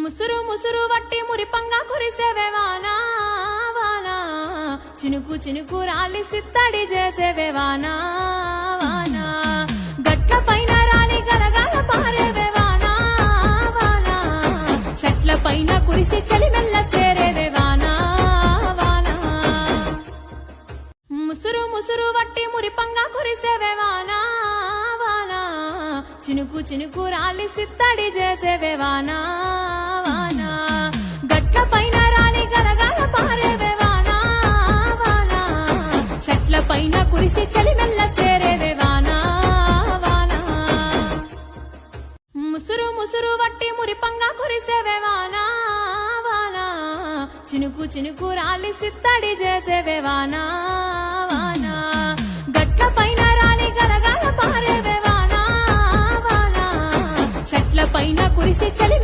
ముసురు ముసురు వట్టి మురిపంగా కురిసేవే వానా వానా, చినుకు చినుకు రాలి సిత్తడి చేసేవే వానా వానా, గట్ల పైన రాలి గలగాల పారేవే వానా వానా, చెట్ల పైన కురిసి చలిమెల్ల చేరేవే వానా వానా. ముసురు ముసురు వట్టి మురిపంగా కురిసేవే వానా వానా, చినుకు చినుకు రాలి సిత్తడి చేసేవే వానా వానా, గట్ల పైన రాలి గలగాల పారేవే వానా వానా, చెట్ల పైన కురిసి చలిమెల్ల చేరేవే వానా వానా. ముసురు ముసురు వట్టి మురిపంగా కురిసేవే వానా వానా, చినుకు చినుకు రాలి సిత్తడి చేసేవే వానా వానా, గట్ల పైన రాలి గలగాల పారేవే వానా వానా, చెట్ల పైన కురిసి చలి